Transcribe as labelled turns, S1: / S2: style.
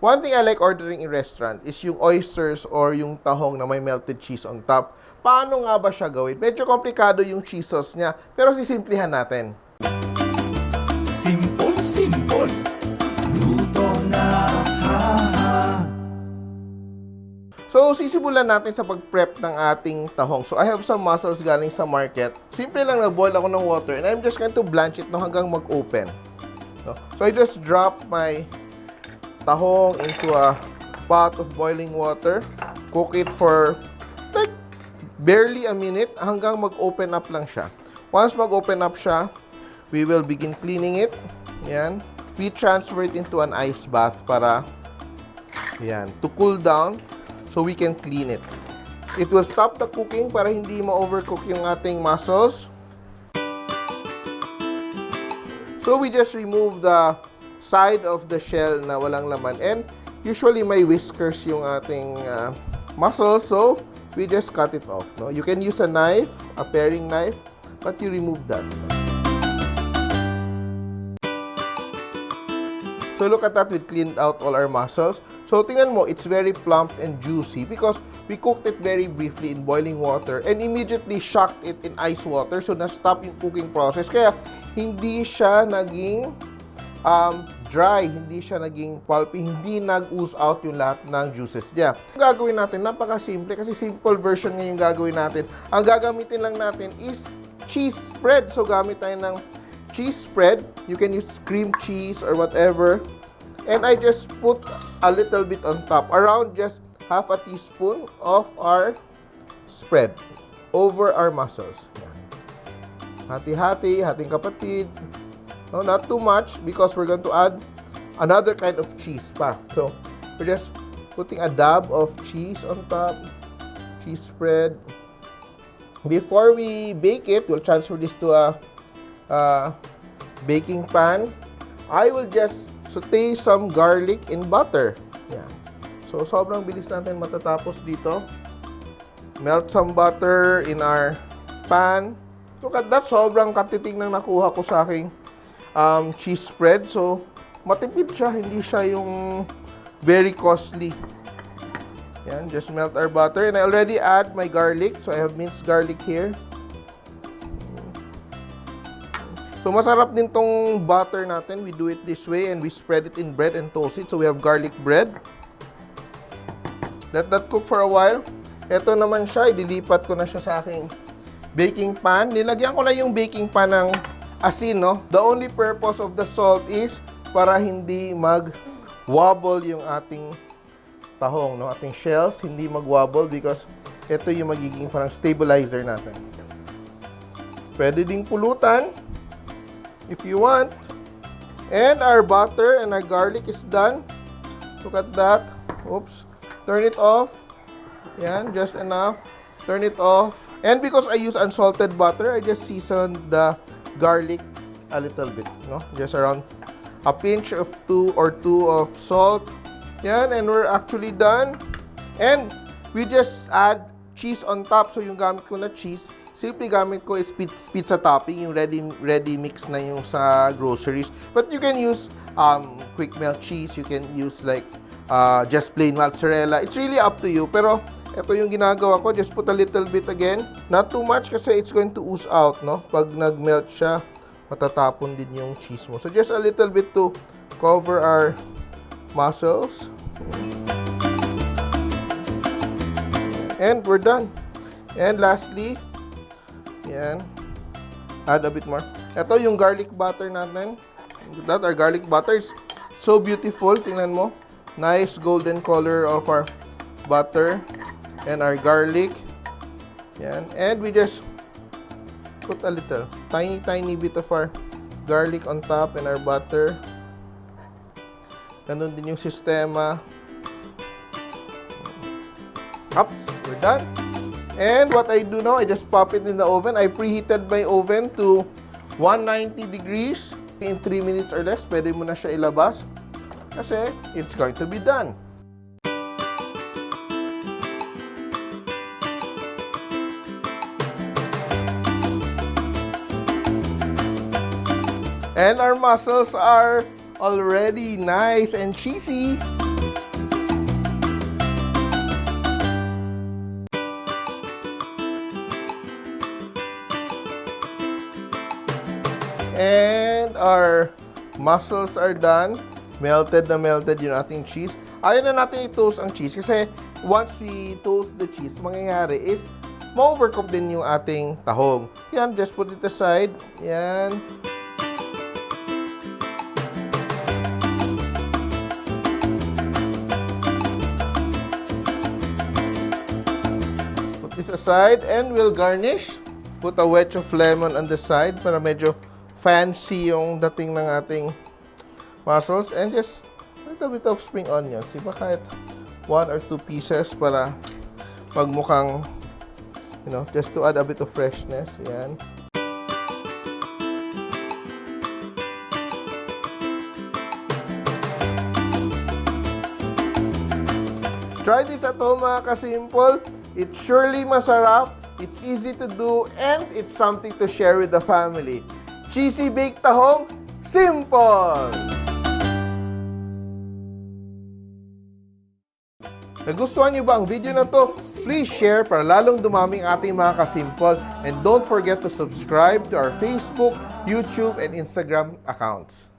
S1: One thing I like ordering in restaurant is yung oysters or yung tahong na may melted cheese on top. Paano nga ba siya gawin? Medyo komplikado yung cheese sauce niya, pero sisimplihan natin.
S2: Simple, luto na,
S1: So, sisimulan natin sa pag-prep ng ating tahong. So, I have some mussels galing sa market. Simple lang, nag-boil ako ng water and I'm just going to blanch it hanggang mag-open. So, I just drop my tahong into a pot of boiling water. Cook it for like barely a minute hanggang mag-open up lang siya. Once mag-open up siya, we will begin cleaning it. Yan. We transfer it into an ice bath para yan, to cool down so we can clean it. It will stop the cooking para hindi ma-overcook yung ating mussels. So we just remove the side of the shell na walang laman, and usually may whiskers yung ating mussels, so we just cut it off. No? You can use a knife, a paring knife, but you remove that. So look at that, we cleaned out all our mussels. So tingnan mo, it's very plump and juicy because we cooked it very briefly in boiling water and immediately shocked it in ice water, so na-stop yung cooking process. Kaya hindi siya naging dry, hindi siya naging pulpy, hindi nag-ooze out yung lahat ng juices niya. Ang gagawin natin, napaka-simple kasi simple version ngayon gagawin natin. Ang gagamitin lang natin is cheese spread. So gamit tayo ng cheese spread. You can use cream cheese or whatever. And I just put a little bit on top, around just half a teaspoon of our spread over our mussels. Hati-hati, hating kapatid. No, not too much because we're going to add another kind of cheese pa. So, we're just putting a dab of cheese on top. Cheese spread. Before we bake it, we'll transfer this to a baking pan. I will just saute some garlic in butter. Yan. So, sobrang bilis natin matatapos dito. Melt some butter in our pan. Look at that, sobrang katiting nang nakuha ko sa aking cheese spread. So, matipid siya, hindi siya yung very costly. Yan, just melt our butter. And I already add my garlic. So, I have minced garlic here. So, masarap din tong butter natin. We do it this way and we spread it in bread and toast it. So, we have garlic bread. Let that cook for a while. Ito naman siya, idilipat ko na siya sa aking baking pan. Nilagyan ko na yung baking pan ng asin, no? The only purpose of the salt is para hindi mag-wobble yung ating tahong, no? Ating shells, hindi mag-wobble because ito yung magiging parang stabilizer natin. Pwede ding pulutan if you want. And our butter and our garlic is done. Look at that. Oops. Turn it off. Yan, just enough. Turn it off. And because I use unsalted butter, I just seasoned the garlic a little bit, no? Just around a pinch of 2 of salt. Yan, and we're actually done. And we just add cheese on top. So yung gamit ko na cheese, simply gamit ko is pizza topping, yung ready mix na yung sa groceries. But you can use quick melt cheese, you can use like just plain mozzarella. It's really up to you. Pero ito yung ginagawa ko, just put a little bit again. Not too much kasi it's going to ooze out, no? Pag nag-melt siya, matatapon din yung cheese mo. So just a little bit to cover our mussels. And we're done. And lastly, yan, add a bit more. Ito yung garlic butter natin. That our garlic butter is so beautiful. Tingnan mo. Nice golden color of our butter and our garlic. Yan. And we just put a little, tiny bit of our garlic on top and our butter. Ganun din yung sistema. Oops, we're done. And what I do now, I just pop it in the oven. I preheated my oven to 190 degrees. In 3 minutes or less, pwede mo na siya ilabas. Kasi it's going to be done. And our mussels are already nice and cheesy. our mussels are done, melted na melted yung ating cheese. Ayaw na natin i-toast ang cheese kasi once we toast the cheese, mangyayari is ma-overcook din yung ating tahong. Yan, just put it aside. Yan. Let's put this aside and we'll garnish. Put a wedge of lemon on the side para medyo fancy yung dating ng ating mussels. And just a little bit of spring onions. Diba kahit 1 or 2 pieces para magmukhang, you know, just to add a bit of freshness. Yan. Try this at home mga ka-simple. It's surely masarap, it's easy to do, and it's something to share with the family. Cheesy Baked Tahong, simple! Nagustuhan niyo ba ang video na to? Please share para lalong dumaming ating mga ka-simple. And don't forget to subscribe to our Facebook, YouTube, and Instagram accounts.